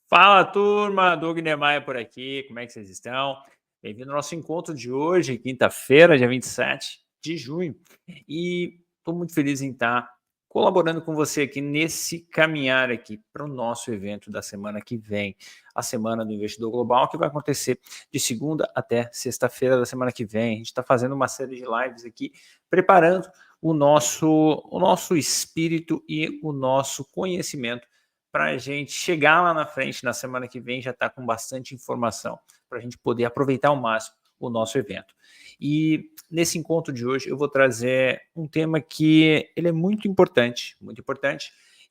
Fala, turma, Doug Niemeyer por aqui, como é que vocês estão? Bem-vindo ao nosso encontro de hoje, quinta-feira, dia 27 de junho. E estou muito feliz em estar colaborando com você aqui nesse caminhar aqui para o nosso evento da semana que vem, a Semana do Investidor Global, que vai acontecer de segunda até sexta-feira da semana que vem. A gente está fazendo uma série de lives aqui, preparando o nosso espírito e o nosso conhecimento para a gente chegar lá na frente, na semana que vem, já está com bastante informação, para a gente poder aproveitar ao máximo o nosso evento. E nesse encontro de hoje eu vou trazer um tema que ele é muito importante,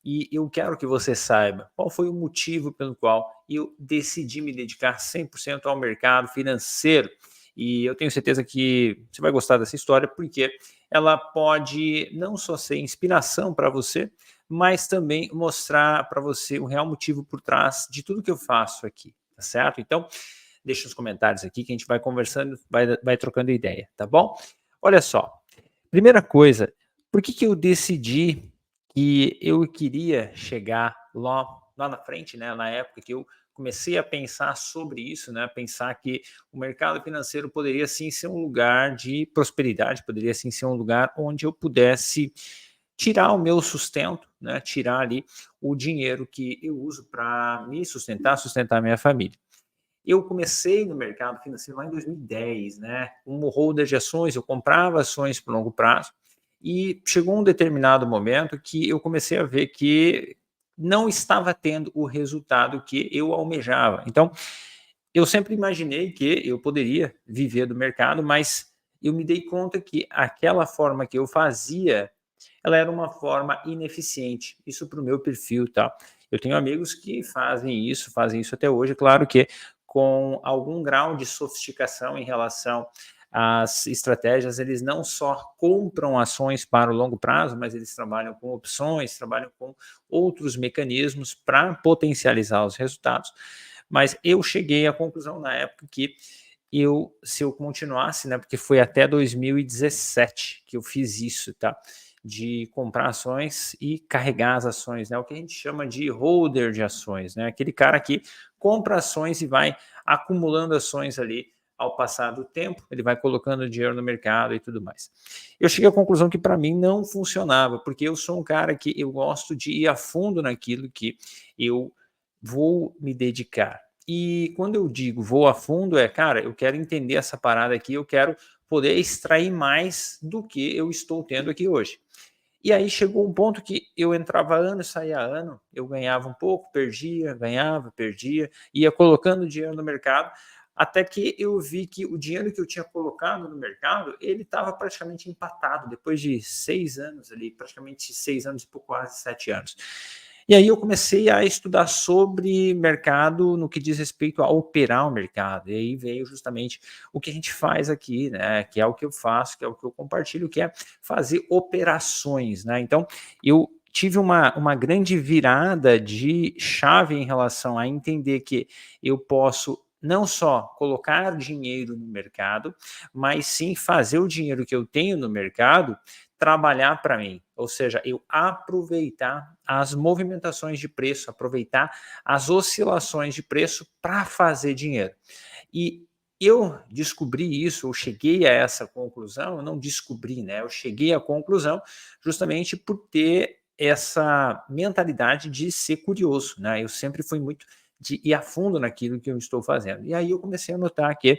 e eu quero que você saiba qual foi o motivo pelo qual eu decidi me dedicar 100% ao mercado financeiro. E eu tenho certeza que você vai gostar dessa história, porque ela pode não só ser inspiração para você, mas também mostrar para você o real motivo por trás de tudo que eu faço aqui, tá certo? Então, deixa os comentários aqui que a gente vai conversando, vai trocando ideia, tá bom? Olha só, primeira coisa, por que eu decidi que eu queria chegar lá na frente, né, na época que eu comecei a pensar sobre isso, né, pensar que o mercado financeiro poderia sim ser um lugar de prosperidade, poderia sim ser um lugar onde eu pudesse tirar o meu sustento, né, tirar ali o dinheiro que eu uso para me sustentar, sustentar a minha família. Eu comecei no mercado financeiro lá em 2010, né, como holder de ações, eu comprava ações por longo prazo, e chegou um determinado momento que eu comecei a ver que não estava tendo o resultado que eu almejava. Então, eu sempre imaginei que eu poderia viver do mercado, mas eu me dei conta que aquela forma que eu fazia, ela era uma forma ineficiente. Isso para o meu perfil, tá? Eu tenho amigos que fazem isso até hoje, claro que com algum grau de sofisticação em relação às estratégias, eles não só compram ações para o longo prazo, mas eles trabalham com opções, trabalham com outros mecanismos para potencializar os resultados. Mas eu cheguei à conclusão na época que se eu continuasse, né, porque foi até 2017 que eu fiz isso, tá? De comprar ações e carregar as ações, né? O que a gente chama de holder de ações, né? Aquele cara que compra ações e vai acumulando ações ali ao passar do tempo, ele vai colocando dinheiro no mercado e tudo mais. Eu cheguei à conclusão que para mim não funcionava, porque eu sou um cara que eu gosto de ir a fundo naquilo que eu vou me dedicar. E quando eu digo vou a fundo, cara, eu quero entender essa parada aqui, eu quero poder extrair mais do que eu estou tendo aqui hoje. E aí chegou um ponto que eu entrava ano, saía ano, eu ganhava um pouco, perdia, ganhava, perdia, ia colocando dinheiro no mercado, até que eu vi que o dinheiro que eu tinha colocado no mercado, ele estava praticamente empatado, depois de 6 anos ali, praticamente 6 anos e pouco, quase 7 anos. E aí eu comecei a estudar sobre mercado no que diz respeito a operar o mercado. E aí veio justamente o que a gente faz aqui, né? Que é o que eu faço, que é o que eu compartilho, que é fazer operações, né? Então, eu tive uma grande virada de chave em relação a entender que eu posso não só colocar dinheiro no mercado, mas sim fazer o dinheiro que eu tenho no mercado trabalhar para mim, ou seja, eu aproveitar as movimentações de preço, aproveitar as oscilações de preço para fazer dinheiro. E eu descobri isso, eu cheguei a essa conclusão, eu não descobri, né? Eu cheguei à conclusão justamente por ter essa mentalidade de ser curioso, né? Eu sempre fui muito de ir a fundo naquilo que eu estou fazendo. E aí eu comecei a notar que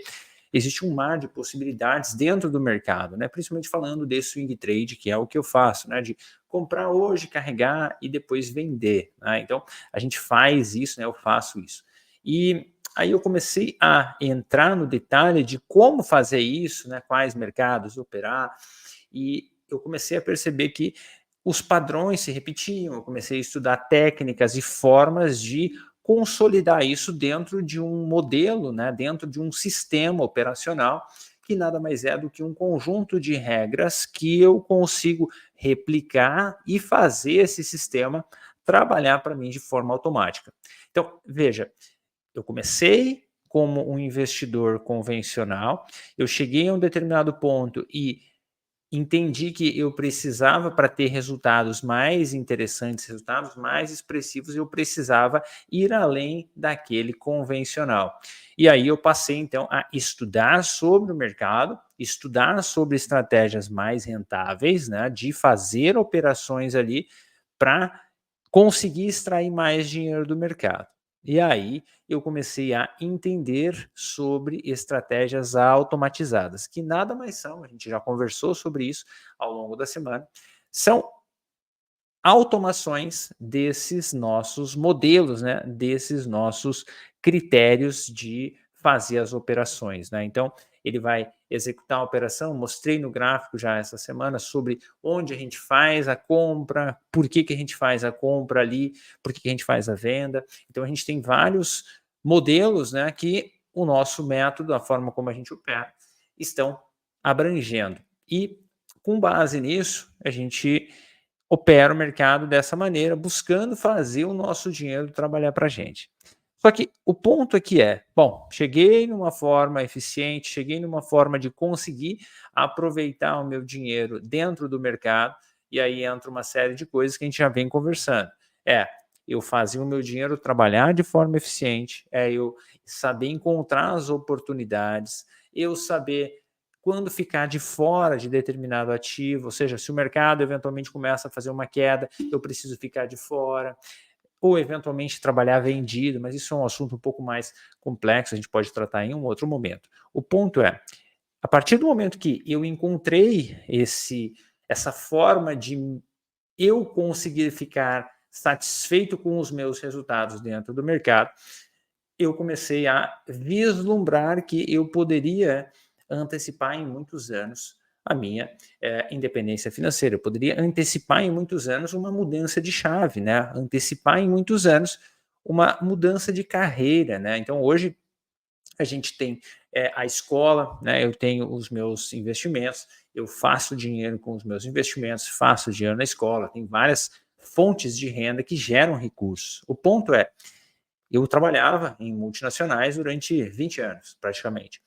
existe um mar de possibilidades dentro do mercado, né? Principalmente falando de swing trade, que é o que eu faço, né? De comprar hoje, carregar e depois vender, né? Então a gente faz isso, né? Eu faço isso. E aí eu comecei a entrar no detalhe de como fazer isso, né? Quais mercados operar, e eu comecei a perceber que os padrões se repetiam, eu comecei a estudar técnicas e formas de consolidar isso dentro de um modelo, né, dentro de um sistema operacional, que nada mais é do que um conjunto de regras que eu consigo replicar e fazer esse sistema trabalhar para mim de forma automática. Então, veja, eu comecei como um investidor convencional, eu cheguei a um determinado ponto e entendi que eu precisava, para ter resultados mais interessantes, resultados mais expressivos, eu precisava ir além daquele convencional. E aí eu passei então a estudar sobre o mercado, estudar sobre estratégias mais rentáveis, né, de fazer operações ali para conseguir extrair mais dinheiro do mercado. E aí eu comecei a entender sobre estratégias automatizadas, que nada mais são, a gente já conversou sobre isso ao longo da semana, são automações desses nossos modelos, né, desses nossos critérios de fazer as operações, né. Então, ele vai executar a operação, mostrei no gráfico já essa semana sobre onde a gente faz a compra, por que que a gente faz a compra ali, por que que a gente faz a venda. Então a gente tem vários modelos, né, que o nosso método, a forma como a gente opera, estão abrangendo. E com base nisso, a gente opera o mercado dessa maneira, buscando fazer o nosso dinheiro trabalhar para a gente. Só que o ponto aqui é, bom, cheguei numa forma eficiente, cheguei numa forma de conseguir aproveitar o meu dinheiro dentro do mercado, e aí entra uma série de coisas que a gente já vem conversando. É, eu fazer o meu dinheiro trabalhar de forma eficiente, é eu saber encontrar as oportunidades, eu saber quando ficar de fora de determinado ativo, ou seja, se o mercado eventualmente começa a fazer uma queda, eu preciso ficar de fora, ou eventualmente trabalhar vendido, mas isso é um assunto um pouco mais complexo, a gente pode tratar em um outro momento. O ponto é, a partir do momento que eu encontrei essa forma de eu conseguir ficar satisfeito com os meus resultados dentro do mercado, eu comecei a vislumbrar que eu poderia antecipar em muitos anos a minha independência financeira. Eu poderia antecipar em muitos anos uma mudança de chave, né? Antecipar em muitos anos uma mudança de carreira, né? Então hoje a gente tem a escola, né? Eu tenho os meus investimentos, eu faço dinheiro com os meus investimentos, faço dinheiro na escola, tem várias fontes de renda que geram recursos. O ponto é, eu trabalhava em multinacionais durante 20 anos, praticamente.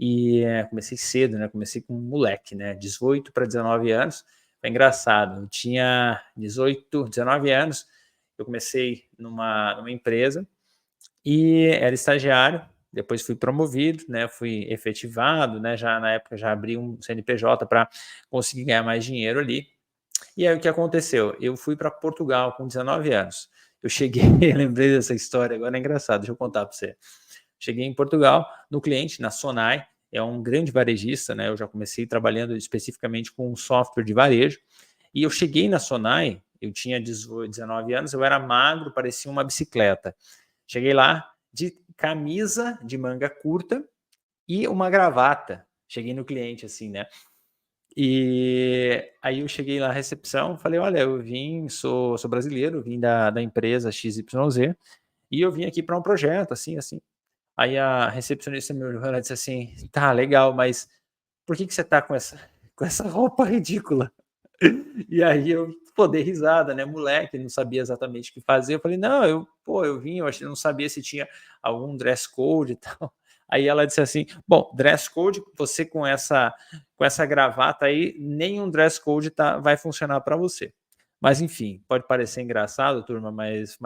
E comecei cedo, né? Comecei com um moleque, né? 18 para 19 anos. Foi engraçado. Eu tinha 18, 19 anos. Eu comecei numa empresa e era estagiário. Depois fui promovido, né? Fui efetivado, né? Já na época já abri um CNPJ para conseguir ganhar mais dinheiro ali. E aí o que aconteceu? Eu fui para Portugal com 19 anos. Eu cheguei, lembrei dessa história, agora é engraçado, deixa eu contar para você. Cheguei em Portugal, no cliente, na Sonai, é um grande varejista, né? Eu já comecei trabalhando especificamente com um software de varejo. E eu cheguei na Sonai, eu tinha 18, 19 anos, eu era magro, parecia uma bicicleta. Cheguei lá de camisa de manga curta e uma gravata. Cheguei no cliente assim, né? E aí eu cheguei lá na recepção, falei: "Olha, eu vim, sou brasileiro, vim da empresa XYZ, e eu vim aqui para um projeto, assim, assim". Aí a recepcionista me olhou, ela disse assim: "Tá, legal, mas por que que você tá com essa com essa roupa ridícula?". E aí eu, pô, dei risada, né, moleque, não sabia exatamente o que fazer, eu falei: "Não, eu vim, eu achei, não sabia se tinha algum dress code e tal". Aí ela disse assim: "Bom, dress code, você com essa gravata aí, nenhum dress code vai funcionar para você". Mas enfim, pode parecer engraçado, turma, mas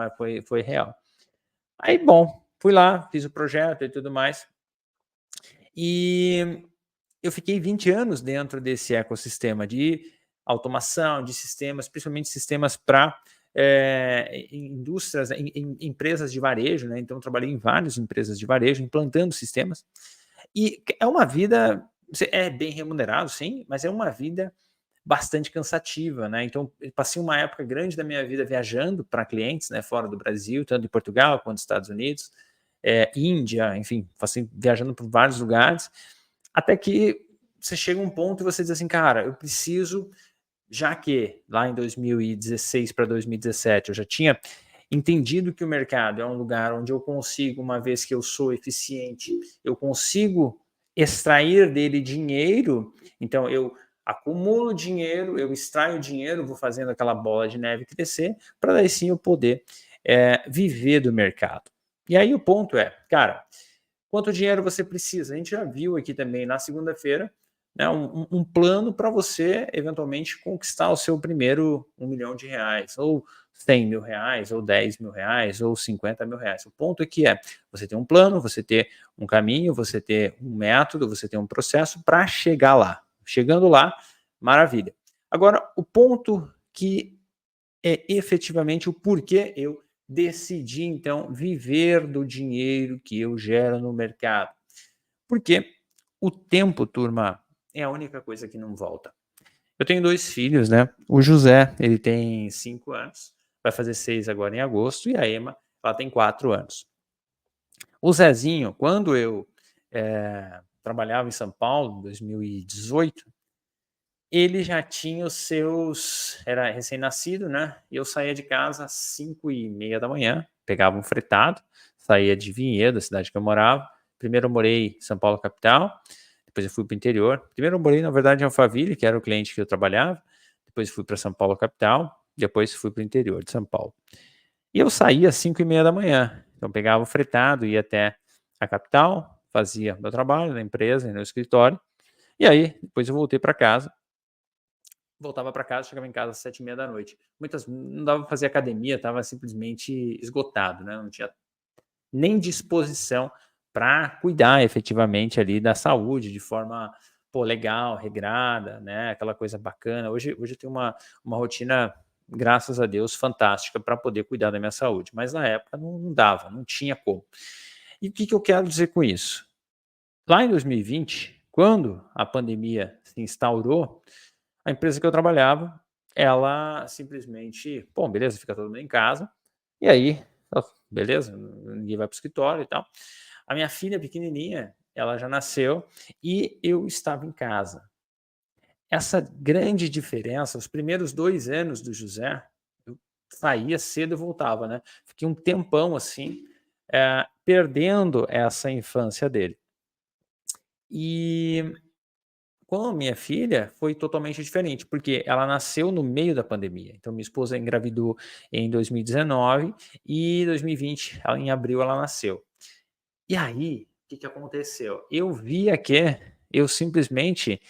foi real. Aí bom, fui lá, fiz o projeto e tudo mais, e eu fiquei 20 anos dentro desse ecossistema de automação, de sistemas, principalmente sistemas para indústrias, empresas de varejo, né? Então, eu trabalhei em várias empresas de varejo, implantando sistemas. E é uma vida, é bem remunerado, sim, mas é uma vida bastante cansativa, né? Então, eu passei uma época grande da minha vida viajando para clientes, né, fora do Brasil, tanto em Portugal quanto nos Estados Unidos, Índia, enfim, passei viajando por vários lugares, até que você chega a um ponto e você diz assim, cara, eu preciso, já que lá em 2016 para 2017 eu já tinha entendido que o mercado é um lugar onde eu consigo, uma vez que eu sou eficiente, eu consigo extrair dele dinheiro, então eu acumulo dinheiro, eu extraio dinheiro, vou fazendo aquela bola de neve crescer, para daí sim eu poder viver do mercado. E aí o ponto é, cara, quanto dinheiro você precisa? A gente já viu aqui também na segunda-feira, né, um plano para você eventualmente conquistar o seu primeiro R$ 1 milhão, ou R$ 100 mil, ou R$ 10 mil, ou R$ 50 mil. O ponto é você ter um plano, você ter um caminho, você ter um método, você ter um processo para chegar lá. Chegando lá, maravilha. Agora, o ponto que é efetivamente o porquê eu decidi, então, viver do dinheiro que eu gero no mercado. Porque o tempo, turma, é a única coisa que não volta. Eu tenho 2 filhos, né, o José, ele tem 5 anos, vai fazer 6 agora em agosto, e a Emma, ela tem 4 anos. O Zezinho, quando eu, trabalhava em São Paulo, em 2018, ele já tinha os seus era recém-nascido, né, e eu saía de casa às 5h30 da manhã, pegava um fretado, saía de Vinhedo, a cidade que eu morava. Primeiro eu morei em São Paulo capital, depois eu fui para o interior. Primeiro eu morei, na verdade, em Alphaville, que era o cliente que eu trabalhava, depois fui para São Paulo capital, depois fui para o interior de São Paulo. E eu saía às 5h30 da manhã, então pegava o fretado, ia até a capital, fazia meu trabalho na empresa, no escritório, e aí depois eu voltei para casa. Voltava para casa, chegava em casa às 7h30 da noite. Muitas não dava para fazer academia, estava simplesmente esgotado, né, não tinha nem disposição para cuidar efetivamente ali da saúde de forma, pô, legal, regrada, né, aquela coisa bacana. Hoje eu tenho uma rotina, graças a Deus, fantástica para poder cuidar da minha saúde, mas na época não dava, não tinha como. E o que eu quero dizer com isso? Lá em 2020, quando a pandemia se instaurou, a empresa que eu trabalhava, ela simplesmente: "Bom, beleza, fica todo mundo em casa", e aí, beleza, ninguém vai para o escritório e tal. A minha filha pequenininha, ela já nasceu e eu estava em casa. Essa grande diferença, os primeiros 2 anos do José, eu saía cedo e voltava, né. Fiquei um tempão assim, perdendo essa infância dele. E com a minha filha foi totalmente diferente, porque ela nasceu no meio da pandemia. Então minha esposa engravidou em 2019 e 2020, em abril, ela nasceu. E aí, o que aconteceu? Eu via que eu simplesmente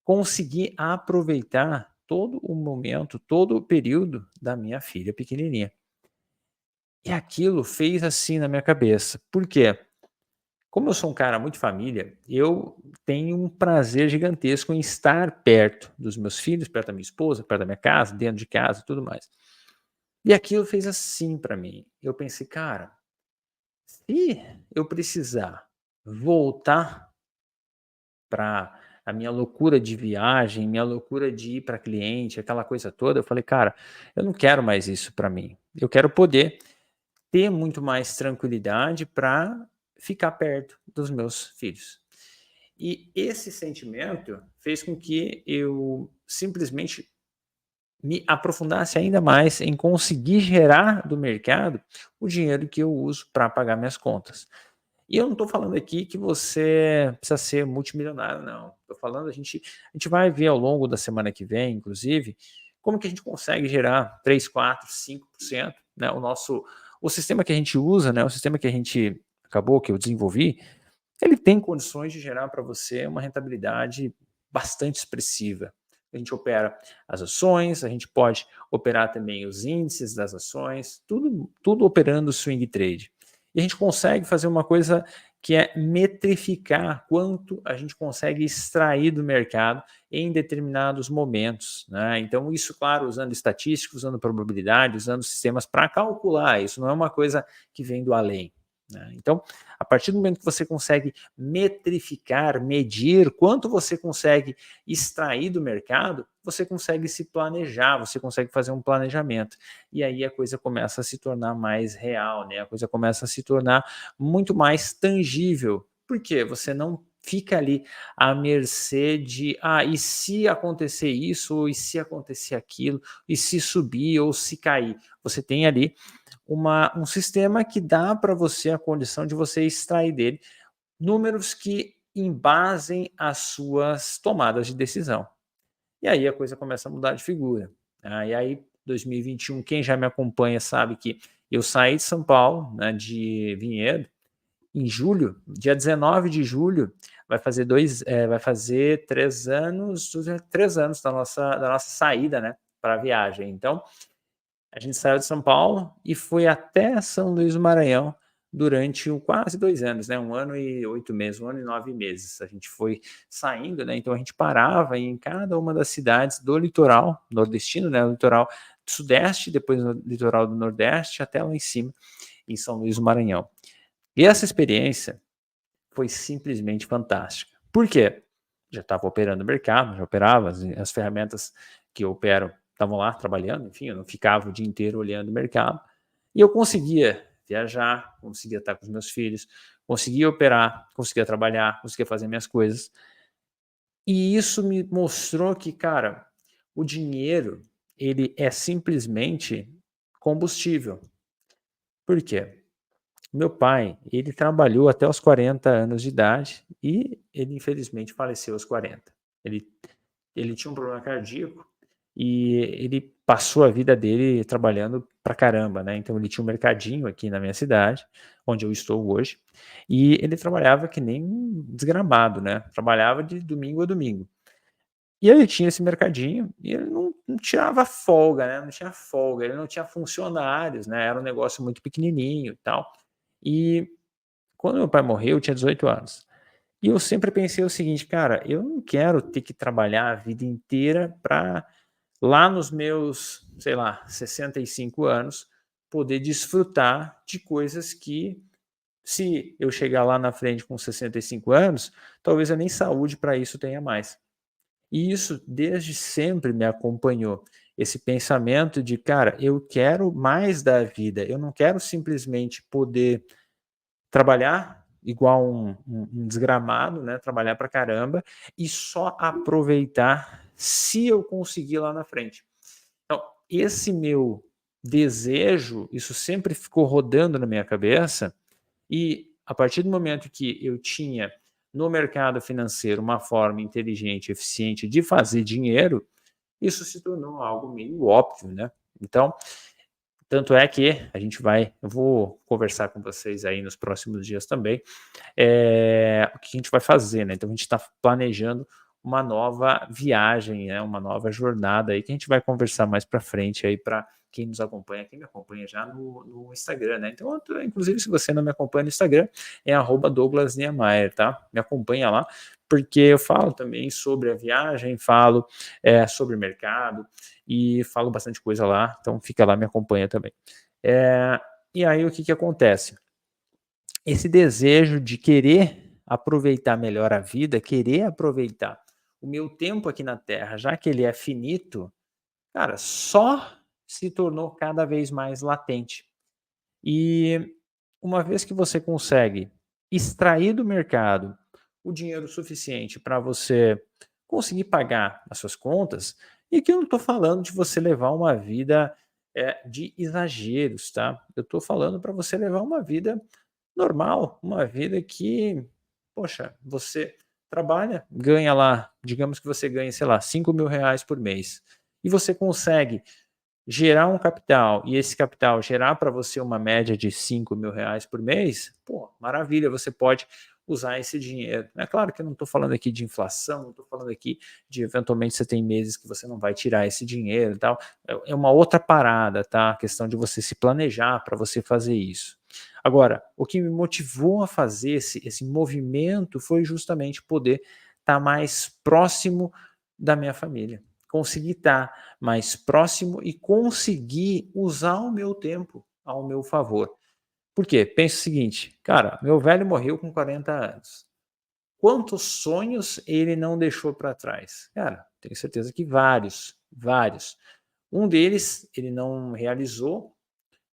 consegui aproveitar todo o momento, todo o período da minha filha pequenininha. E aquilo fez assim na minha cabeça. Por quê? Como eu sou um cara muito família, eu tenho um prazer gigantesco em estar perto dos meus filhos, perto da minha esposa, perto da minha casa, dentro de casa e tudo mais. E aquilo fez assim para mim. Eu pensei: "Cara, se eu precisar voltar para a minha loucura de viagem, minha loucura de ir para cliente, aquela coisa toda", eu falei: "Cara, eu não quero mais isso para mim. Eu quero poder ter muito mais tranquilidade para ficar perto dos meus filhos". E esse sentimento fez com que eu simplesmente me aprofundasse ainda mais em conseguir gerar do mercado o dinheiro que eu uso para pagar minhas contas. E eu não estou falando aqui que você precisa ser multimilionário, não. Estou falando, a gente vai ver ao longo da semana que vem, inclusive, como que a gente consegue gerar 3, 4, 5%, né? O sistema que a gente usa, né? O sistema que a gente acabou, que eu desenvolvi, ele tem condições de gerar para você uma rentabilidade bastante expressiva. A gente opera as ações, a gente pode operar também os índices das ações, tudo operando swing trade. E a gente consegue fazer uma coisa que é metrificar quanto a gente consegue extrair do mercado em determinados momentos, né? Então, isso, claro, usando estatísticos, usando probabilidade, usando sistemas para calcular. Isso não é uma coisa que vem do além, né? Então, a partir do momento que você consegue metrificar, medir quanto você consegue extrair do mercado, você consegue se planejar, você consegue fazer um planejamento. E aí a coisa começa a se tornar mais real, né? A coisa começa a se tornar muito mais tangível. Por quê? Você não fica ali à mercê de, e se acontecer isso, ou e se acontecer aquilo, e se subir ou se cair. Você tem ali um sistema que dá para você a condição de você extrair dele números que embasem as suas tomadas de decisão. E aí a coisa começa a mudar de figura. E aí, 2021, quem já me acompanha sabe que eu saí de São Paulo, né, de Vinhedo, em julho, dia 19 de julho, vai fazer 3 anos da nossa saída, né, pra viagem. Então, a gente saiu de São Paulo e foi até São Luís do Maranhão durante quase 2 anos, né, 1 ano e 8 meses, 1 ano e 9 meses. A gente foi saindo, né, então a gente parava em cada uma das cidades do litoral nordestino, né, o litoral sudeste, depois no litoral do nordeste, até lá em cima, em São Luís do Maranhão. E essa experiência foi simplesmente fantástica. Por quê? Já estava operando o mercado, já operava, as ferramentas que eu opero estavam lá trabalhando, enfim, eu não ficava o dia inteiro olhando o mercado, e eu conseguia viajar, conseguia estar com os meus filhos, conseguia operar, conseguia trabalhar, conseguia fazer minhas coisas. E isso me mostrou que, cara, o dinheiro, ele é simplesmente combustível. Por quê? Meu pai, ele trabalhou até os 40 anos de idade e ele infelizmente faleceu aos 40. Ele ele tinha um problema cardíaco e ele passou a vida dele trabalhando pra caramba, né, então ele tinha um mercadinho aqui na minha cidade, onde eu estou hoje, e ele trabalhava que nem um desgramado, né, trabalhava de domingo a domingo. E ele tinha esse mercadinho e ele não tirava folga, né, não tinha folga, ele não tinha funcionários, né, era um negócio muito pequenininho e tal. E quando meu pai morreu, eu tinha 18 anos. E eu sempre pensei o seguinte: "Cara, eu não quero ter que trabalhar a vida inteira para lá nos meus, sei lá, 65 anos, poder desfrutar de coisas que, se eu chegar lá na frente com 65 anos, talvez eu nem saúde para isso tenha mais". E isso desde sempre me acompanhou, esse pensamento de: "Cara, eu quero mais da vida, eu não quero simplesmente poder trabalhar igual um desgramado, né, trabalhar pra caramba e só aproveitar se eu conseguir lá na frente". Então, esse meu desejo, isso sempre ficou rodando na minha cabeça, e a partir do momento que eu tinha no mercado financeiro uma forma inteligente, eficiente de fazer dinheiro, isso se tornou algo meio óbvio, né. Então, tanto é que eu vou conversar com vocês aí nos próximos dias também, o que a gente vai fazer, né. Então a gente está planejando uma nova viagem, né, uma nova jornada aí que a gente vai conversar mais para frente aí para quem nos acompanha, quem me acompanha já no Instagram, né. Então inclusive se você não me acompanha no Instagram, é @douglasniemeyer, tá. Me acompanha lá, porque eu falo também sobre a viagem, falo, sobre mercado e falo bastante coisa lá, então fica lá, me acompanha também. Eh, e aí o que que acontece? Esse desejo de querer aproveitar melhor a vida, querer aproveitar o meu tempo aqui na Terra, já que ele é finito, cara, só se tornou cada vez mais latente. E uma vez que você consegue extrair do mercado o dinheiro suficiente para você conseguir pagar as suas contas, e aqui eu não estou falando de você levar uma vida de exageros, tá? Eu estou falando para você levar uma vida normal, uma vida que, poxa, você trabalha, ganha lá, digamos que você ganhe, sei lá, R$ 5.000 por mês, e você consegue gerar um capital, e esse capital gerar para você uma média de R$ 5.000 por mês, pô, maravilha, você pode usar esse dinheiro. É claro que eu não estou falando aqui de inflação, não estou falando aqui de eventualmente você tem meses que você não vai tirar esse dinheiro e tal, é uma outra parada, tá, a questão de você se planejar para você fazer isso. Agora, o que me motivou a fazer esse movimento foi justamente poder estar mais próximo da minha família, conseguir estar mais próximo e conseguir usar o meu tempo ao meu favor. Por quê? Pensa o seguinte, cara, meu velho morreu com 40 anos. Quantos sonhos ele não deixou para trás? Cara, tenho certeza que vários, vários. Um deles ele não realizou,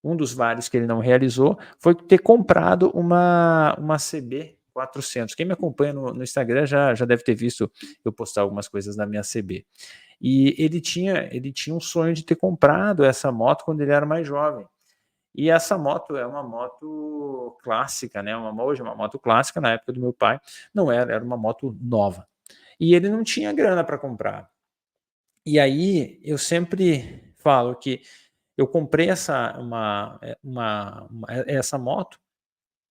um dos vários que ele não realizou foi ter comprado uma CB 400. Quem me acompanha no Instagram já deve ter visto eu postar algumas coisas na minha CB. E ele tinha um sonho de ter comprado essa moto quando ele era mais jovem. E essa moto é uma moto clássica, né, hoje é uma moto clássica, na época do meu pai não era, era uma moto nova. E ele não tinha grana para comprar. E aí eu sempre falo que eu comprei essa moto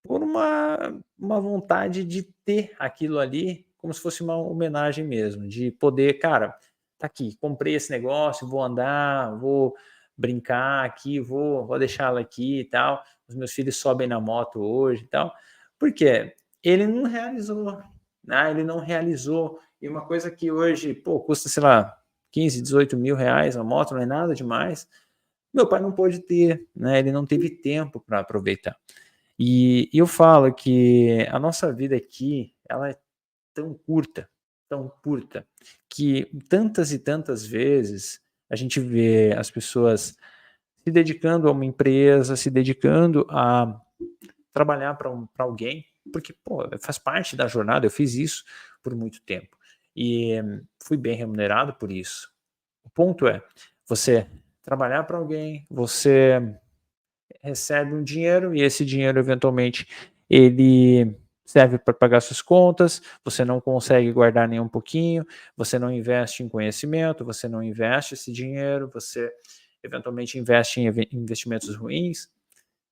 por uma vontade de ter aquilo ali como se fosse uma homenagem mesmo, de poder, cara, tá aqui, comprei esse negócio, vou andar, vou brincar aqui, vou deixá-la aqui e tal. Os meus filhos sobem na moto hoje e tal. Por quê? Ele não realizou, né? Ele não realizou. E uma coisa que hoje, pô, custa, sei lá, 15, 18 mil reais a moto, não é nada demais. Meu pai não pôde ter, né? Ele não teve tempo para aproveitar. E eu falo que a nossa vida aqui, ela é tão curta, que tantas e tantas vezes a gente vê as pessoas se dedicando a uma empresa, se dedicando a trabalhar para alguém, porque, pô, faz parte da jornada, eu fiz isso por muito tempo e fui bem remunerado por isso. O ponto é, você trabalhar para alguém, você recebe um dinheiro e esse dinheiro eventualmente ele serve para pagar suas contas, você não consegue guardar nem um pouquinho, você não investe em conhecimento, você não investe esse dinheiro, você eventualmente investe em investimentos ruins,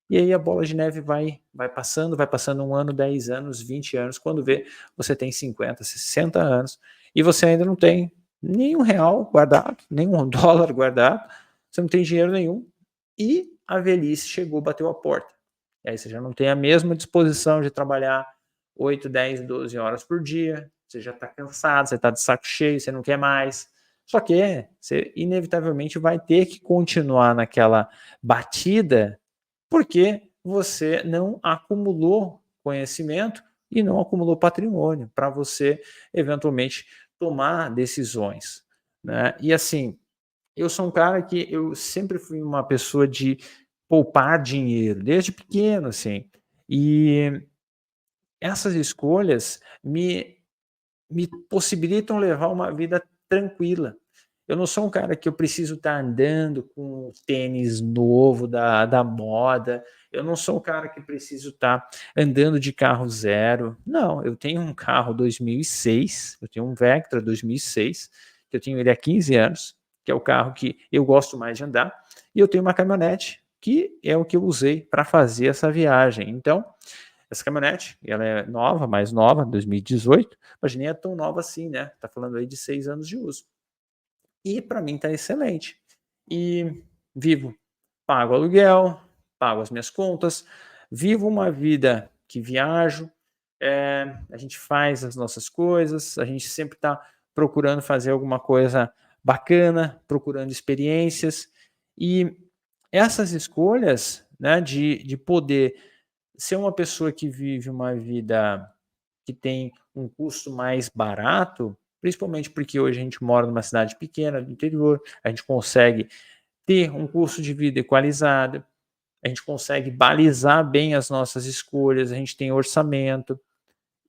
e aí a bola de neve vai passando um ano, 10 anos, 20 anos, quando vê, você tem 50, 60 anos, e você ainda não tem nenhum real guardado, nenhum dólar guardado, você não tem dinheiro nenhum, e a velhice chegou, bateu a porta. E aí você já não tem a mesma disposição de trabalhar 8, 10, 12 horas por dia, você já está cansado, você está de saco cheio, você não quer mais. Só que você inevitavelmente vai ter que continuar naquela batida porque você não acumulou conhecimento e não acumulou patrimônio para você eventualmente tomar decisões, né? E assim, eu sou um cara que eu sempre fui uma pessoa de poupar dinheiro, desde pequeno, assim. E essas escolhas me possibilitam levar uma vida tranquila. Eu não sou um cara que eu preciso estar andando com tênis novo da moda, eu não sou um cara que preciso estar andando de carro zero. Não, eu tenho um carro 2006, eu tenho um Vectra 2006, que eu tenho ele há 15 anos, que é o carro que eu gosto mais de andar, e eu tenho uma caminhonete, que é o que eu usei para fazer essa viagem. Então, essa caminhonete, ela é nova, mais nova, 2018, mas nem é tão nova assim, né? Tá falando aí de 6 anos de uso. E para mim tá excelente. E vivo, pago aluguel, pago as minhas contas, vivo uma vida que viajo, a gente faz as nossas coisas, a gente sempre está procurando fazer alguma coisa bacana, procurando experiências. E essas escolhas, né, de poder ser uma pessoa que vive uma vida que tem um custo mais barato, principalmente porque hoje a gente mora numa cidade pequena do interior, a gente consegue ter um custo de vida equalizado, a gente consegue balizar bem as nossas escolhas, a gente tem orçamento.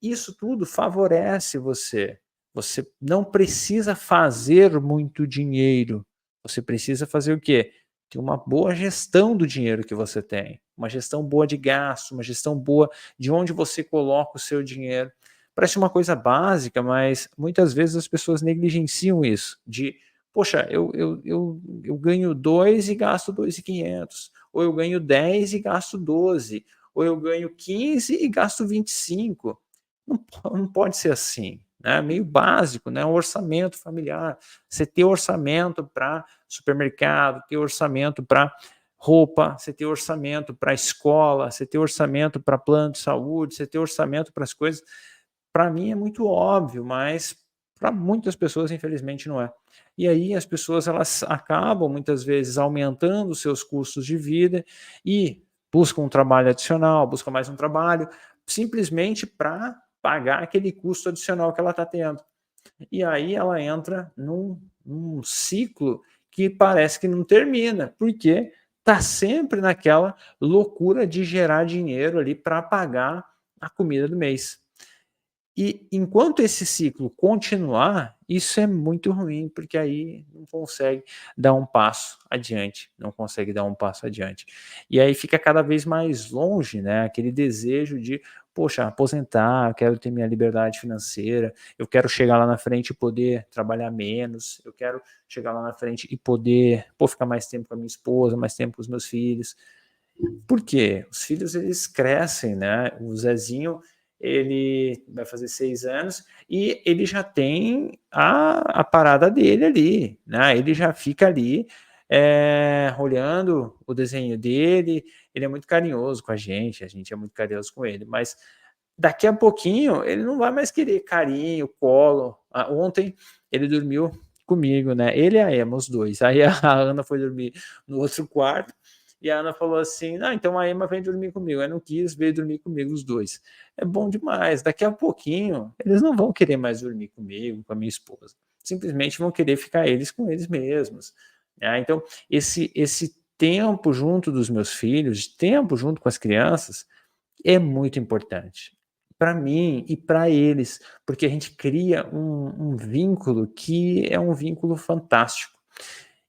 Isso tudo favorece você. Você não precisa fazer muito dinheiro. Você precisa fazer o quê? Ter uma boa gestão do dinheiro que você tem, uma gestão boa de gasto, uma gestão boa de onde você coloca o seu dinheiro. Parece uma coisa básica, mas muitas vezes as pessoas negligenciam isso, de, poxa, eu ganho 2 e gasto 2.500, ou eu ganho 10 e gasto 12, ou eu ganho 15 e gasto 25. Não pode ser assim, né, meio básico, né, um orçamento familiar. Você ter orçamento para supermercado, ter orçamento para roupa, você ter orçamento para escola, você ter orçamento para plano de saúde, você ter orçamento para as coisas, para mim é muito óbvio, mas para muitas pessoas infelizmente não é. E aí as pessoas elas acabam muitas vezes aumentando os seus custos de vida e buscam um trabalho adicional, buscam mais um trabalho, simplesmente para pagar aquele custo adicional que ela está tendo. E aí ela entra num ciclo que parece que não termina, porque está sempre naquela loucura de gerar dinheiro ali para pagar a comida do mês. E enquanto esse ciclo continuar, isso é muito ruim, porque aí não consegue dar um passo adiante, não consegue dar um passo adiante. E aí fica cada vez mais longe, né, aquele desejo de, poxa, aposentar, eu quero ter minha liberdade financeira, eu quero chegar lá na frente e poder trabalhar menos, eu quero chegar lá na frente e poder, pô, ficar mais tempo com a minha esposa, mais tempo com os meus filhos. Por quê? Os filhos eles crescem, né? O Zezinho, ele vai fazer 6 anos e ele já tem a parada dele ali, né? Ele já fica ali, olhando o desenho dele, ele é muito carinhoso com a gente é muito carinhoso com ele, mas daqui a pouquinho ele não vai mais querer carinho, colo. Ontem ele dormiu comigo, né? Ele e a Emma, os dois. Aí a Ana foi dormir no outro quarto e a Ana falou assim: não, então a Emma vem dormir comigo. Aí não quis, veio dormir comigo os dois. É bom demais. Daqui a pouquinho eles não vão querer mais dormir comigo, com a minha esposa. Simplesmente vão querer ficar eles com eles mesmos. Então, esse tempo junto dos meus filhos, tempo junto com as crianças, é muito importante para mim e para eles, porque a gente cria um vínculo que é um vínculo fantástico.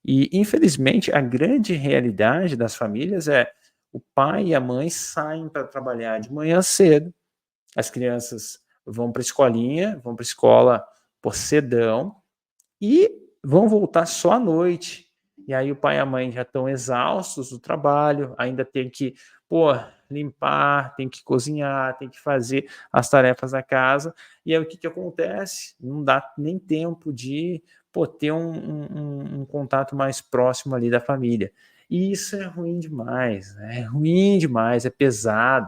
E, infelizmente, a grande realidade das famílias é o pai e a mãe saem para trabalhar de manhã cedo, as crianças vão para a escolinha, vão para a escola por cedão e vão voltar só à noite. E aí o pai e a mãe já estão exaustos do trabalho, ainda tem que, pô, limpar, tem que cozinhar, tem que fazer as tarefas da casa. E aí o que, que acontece? Não dá nem tempo de, pô, ter um contato mais próximo ali da família. E isso é ruim demais, né? É ruim demais, é pesado,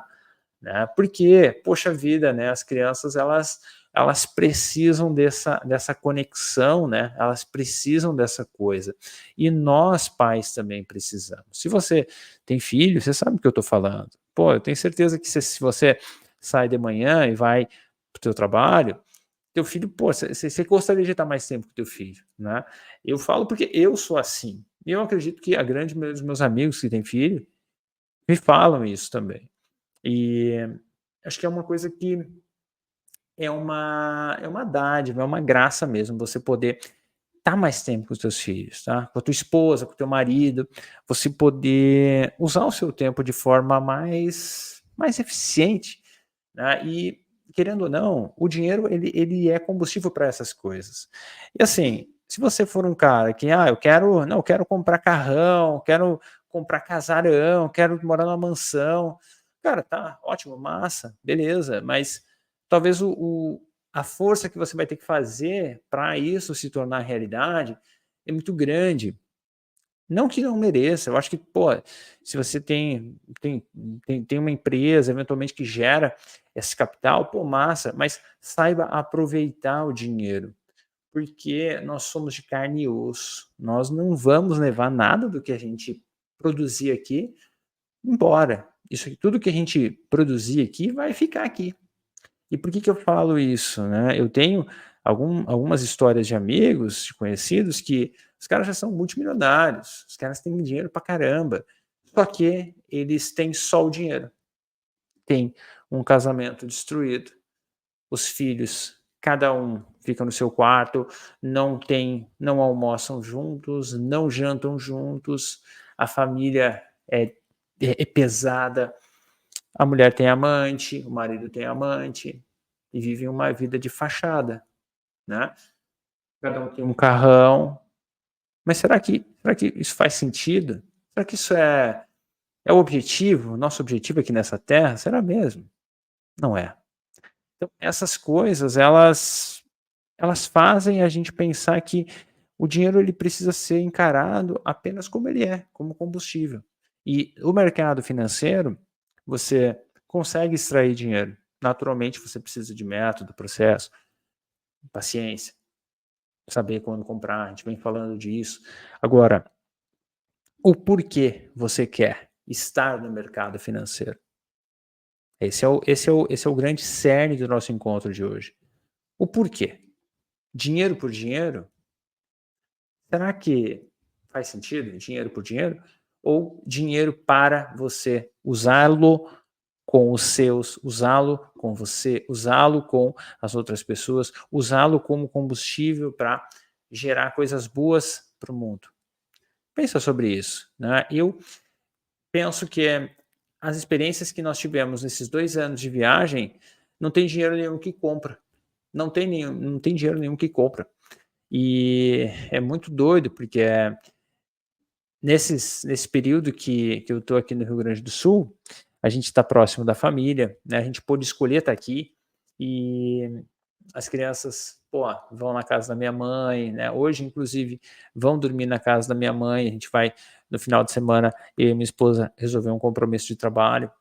né? Porque, poxa vida, né? As crianças elas precisam dessa conexão, né? Elas precisam dessa coisa. E nós, pais, também precisamos. Se você tem filho, você sabe o que eu estou falando. Pô, eu tenho certeza que se você sai de manhã e vai para o teu trabalho, teu filho, pô, você gostaria de estar mais tempo com teu filho, né? Eu falo porque eu sou assim. E eu acredito que a grande maioria dos meus amigos que têm filho me falam isso também. E acho que é uma coisa que é uma dádiva, é uma graça mesmo você poder estar mais tempo com os teus filhos, tá? Com a tua esposa, com o teu marido, você poder usar o seu tempo de forma mais eficiente, né? E querendo ou não, o dinheiro ele é combustível para essas coisas. E assim, se você for um cara que, eu quero comprar carrão, quero comprar casarão, quero morar numa mansão, cara, tá ótimo, massa, beleza, mas talvez a força que você vai ter que fazer para isso se tornar realidade é muito grande. Não que não mereça, eu acho que, pô, se você tem uma empresa, eventualmente, que gera esse capital, pô, massa, mas saiba aproveitar o dinheiro, porque nós somos de carne e osso. Nós não vamos levar nada do que a gente produzir aqui embora. Isso aqui, tudo que a gente produzir aqui vai ficar aqui. E por que que eu falo isso, né? Eu tenho algumas histórias de amigos, de conhecidos, que os caras já são multimilionários, os caras têm dinheiro pra caramba, só que eles têm só o dinheiro. Tem um casamento destruído, os filhos, cada um fica no seu quarto, não almoçam juntos, não jantam juntos, a família é pesada, a mulher tem amante, o marido tem amante, e vivem uma vida de fachada, né? Cada um tem um carrão. Mas será que isso faz sentido? Será que isso é o objetivo, nosso objetivo aqui nessa terra? Será mesmo? Não é. Então, essas coisas, elas fazem a gente pensar que o dinheiro ele precisa ser encarado apenas como ele é, como combustível. E o mercado financeiro, você consegue extrair dinheiro. Naturalmente, você precisa de método, processo, paciência, saber quando comprar. A gente vem falando disso. Agora, o porquê você quer estar no mercado financeiro? Esse é o grande cerne do nosso encontro de hoje. O porquê? Dinheiro por dinheiro? Será que faz sentido dinheiro por dinheiro? Ou dinheiro para você usá-lo com os seus, usá-lo com você, usá-lo com as outras pessoas, usá-lo como combustível para gerar coisas boas para o mundo? Pensa sobre isso, né? Eu penso que as experiências que nós tivemos nesses 2 anos de viagem, não tem dinheiro nenhum que compra. Não tem dinheiro nenhum que compra. E é muito doido, porque nesse período que eu estou aqui no Rio Grande do Sul, a gente está próximo da família, né? A gente pôde escolher estar aqui e as crianças, pô, vão na casa da minha mãe, né? Hoje, inclusive, vão dormir na casa da minha mãe. A gente vai no final de semana, eu e minha esposa resolver um compromisso de trabalho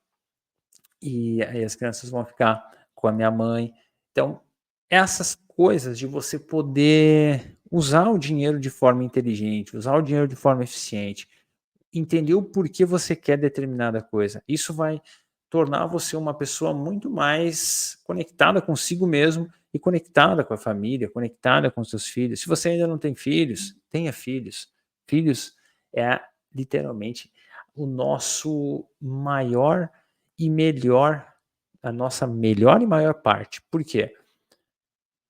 e aí as crianças vão ficar com a minha mãe. Então, essas coisas de você poder usar o dinheiro de forma inteligente, usar o dinheiro de forma eficiente, entender o porquê você quer determinada coisa. Isso vai tornar você uma pessoa muito mais conectada consigo mesmo e conectada com a família, conectada com seus filhos. Se você ainda não tem filhos, tenha filhos. Filhos é literalmente o nosso maior e melhor, a nossa melhor e maior parte. Por quê?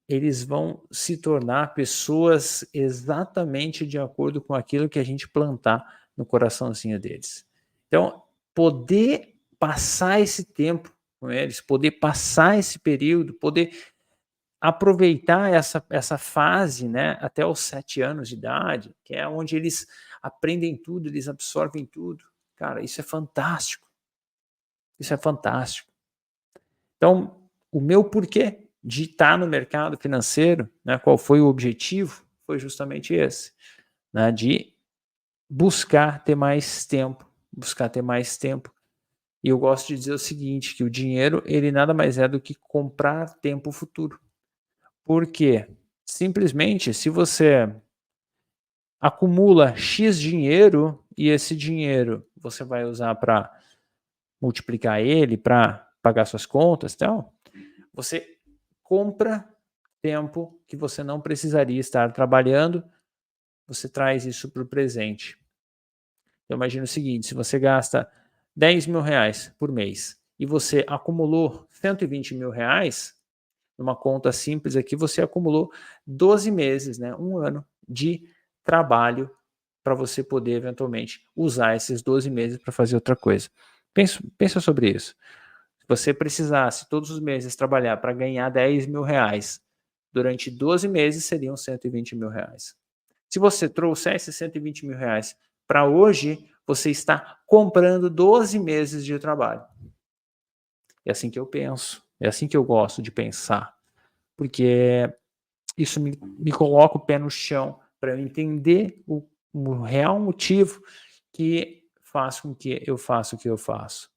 Eles vão se tornar pessoas exatamente de acordo com aquilo que a gente plantar no coraçãozinho deles. Então, poder passar esse tempo com eles, poder passar esse período, poder aproveitar essa fase, né, até os 7 anos de idade, que é onde eles aprendem tudo, eles absorvem tudo. Cara, isso é fantástico. Isso é fantástico. Então, o meu porquê de estar no mercado financeiro, né, qual foi o objetivo, foi justamente esse, né, de buscar ter mais tempo, buscar ter mais tempo. E eu gosto de dizer o seguinte, que o dinheiro, ele nada mais é do que comprar tempo futuro. Por quê? Simplesmente, se você acumula X dinheiro e esse dinheiro você vai usar para multiplicar ele, para pagar suas contas e tal, você compra tempo que você não precisaria estar trabalhando, você traz isso para o presente. Então imagina o seguinte, se você gasta 10 mil reais por mês e você acumulou 120 mil reais, numa conta simples aqui, você acumulou 12 meses, né, um ano de trabalho para você poder eventualmente usar esses 12 meses para fazer outra coisa. Pensa sobre isso. Se você precisasse todos os meses trabalhar para ganhar 10 mil reais, durante 12 meses seriam 120 mil reais. Se você trouxer esses 120 mil reais para hoje, você está comprando 12 meses de trabalho. É assim que eu penso, é assim que eu gosto de pensar, porque isso me coloca o pé no chão para eu entender o real motivo que faz com que eu faça o que eu faço.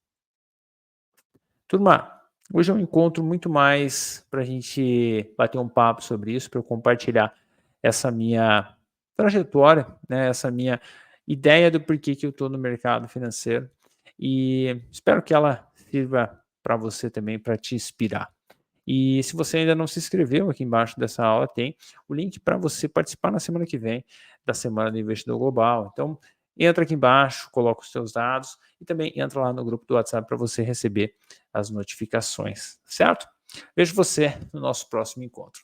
Turma, hoje é um encontro muito mais para a gente bater um papo sobre isso, para eu compartilhar essa minha trajetória, né, essa minha ideia do porquê que eu estou no mercado financeiro e espero que ela sirva para você também, para te inspirar. E se você ainda não se inscreveu, aqui embaixo dessa aula tem o link para você participar na semana que vem da Semana do Investidor Global. Então, entra aqui embaixo, coloca os seus dados e também entra lá no grupo do WhatsApp para você receber as notificações, certo? Vejo você no nosso próximo encontro.